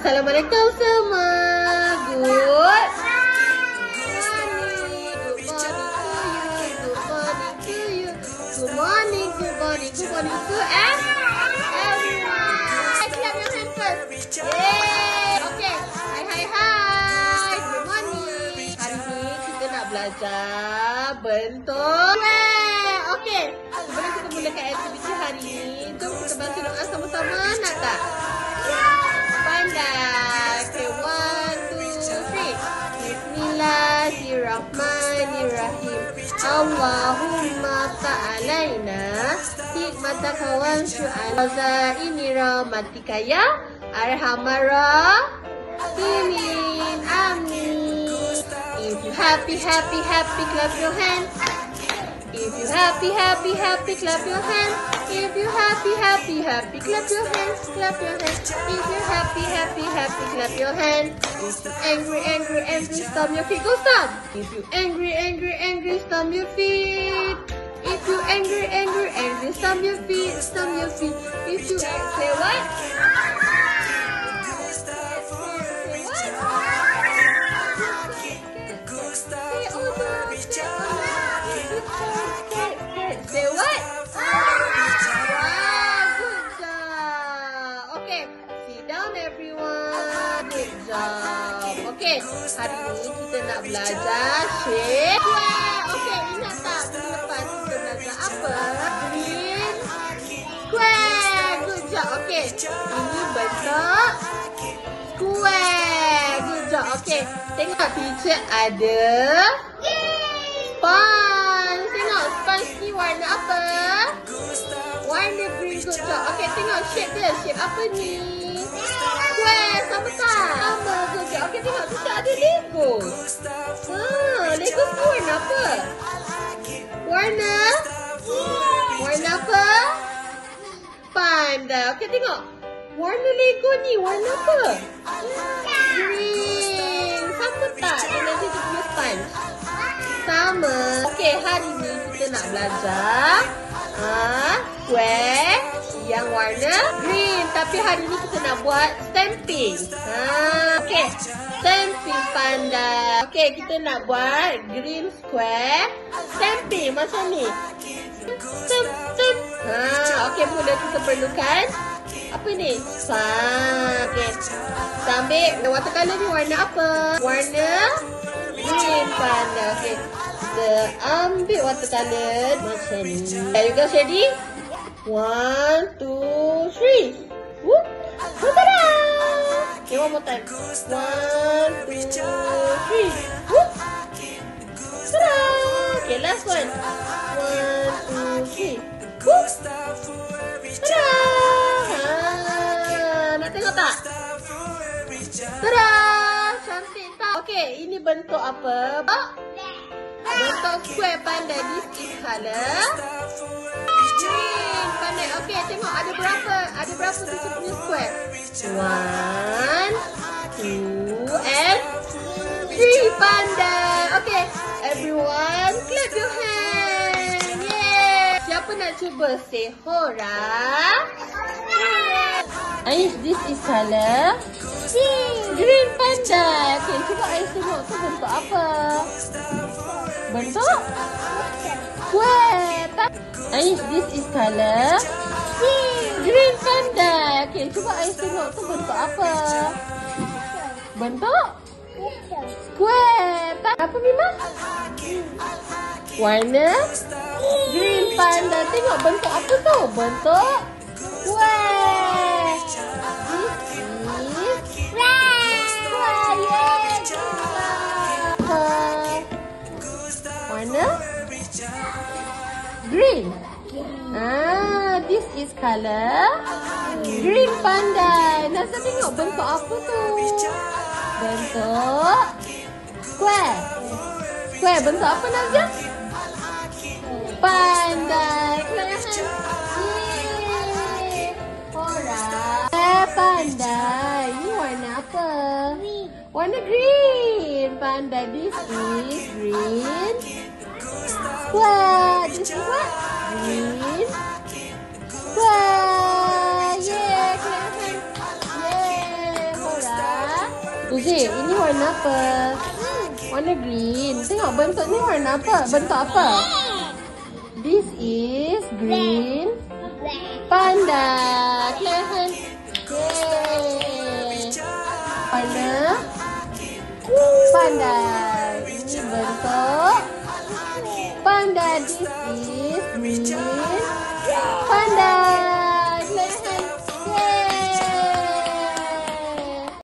Assalamualaikum semua. Good. Good morning to everyone. Clap your hands first. Yay. Okay. Hai. Good morning. Hari ni kita nak belajar bentuk square. Okay. Sebelum kita mulakan aktiviti hari ni, jom kita baca doa sama-sama. Nak tak? Pandai. Okay. 1, 2, 3. Bismillahirrahmanirrahim. Allahumma ta'alaina hikmataka wa syu'ala ini rahmatika ya arhamar rahimin. Amin. If you happy, clap your hands. If you happy, clap your hands. If you happy, clap your hands. Clap your hands. If you happy, clap your hands. If you angry, stomp your feet. Go stomp. If you angry, stomp your feet. If you angry, stomp your feet. If you say what? Say what? Wow, good job. Okay, sit down everyone. Good job. Okay, hari ni kita nak belajar shape square. Okay, ingat tak minggu lepas kita belajar apa? Green square. Good job. Okay, ini bentuk square. Good job. Okay, tengok teacher ada sponge. Tengok sponge ni warna apa? Warna green. Good job. Okay, tengok shape dia. Shape apa ni? Square. Sama tak? Sama. Good job. Okay, tengok kita ada Lego. Lego ni warna apa? Warna apa? Panda. Okay, tengok. Warna Lego ni warna apa? Green. Sama tak? Dengan dia punya sponge. Sama. Okey, hari ni kita nak belajar square yang warna green. Tapi hari ni kita nak buat stamping. Okey, stamping panda. Okey, kita nak buat green square stamping macam ni. Stamp. Okey, mula kita perlukan apa ni? Okey. Kita ambil watercolor ni warna apa? Warna green panda. Okay. Kita ambil watercolor macam ni. Are you guys ready? 1, 2, 3. Whoop. Ta-da! Okay, one more time. 1, 2, 3. Whoop. Ta-da! Okay, last one. 1, 2, 3. Whoop. Ta-da! Nak tengok tak? Ta-da! Cantik tak? Okey, ini bentuk apa? Bentuk square panda. This is color green panda. Okey, tengok ada berapa? Ada berapa dia punya square? 1, 2, and 3 panda. Okey, everyone clap your hand. Yeah. Siapa nak cuba? Say hora. Ais, this is color green panda. Okay, cuba Ais tengok tu bentuk apa? Bentuk square. Ais, this is color green panda. Okay, cuba Ais tengok tu bentuk apa? Bentuk square. Apa Mima? Warna green panda. Tengok bentuk apa tu? Bentuk square. Warna green. This is color green panda. Nasa tengok bentuk apa tu? Bentuk square. Square bentuk apa Nazia? Panda. Hora. Panda. Ini warna apa? Warna green. Panda. This is green square. This is what? Green square. Yeah, clap hand. Yeah, hora. Uzi, ini warna apa? Warna green. Tengok bentuk ni warna apa? Bentuk apa? This is green panda. Kelihatan? Yay. Warna panda. Ini bentuk panda. This is green panda.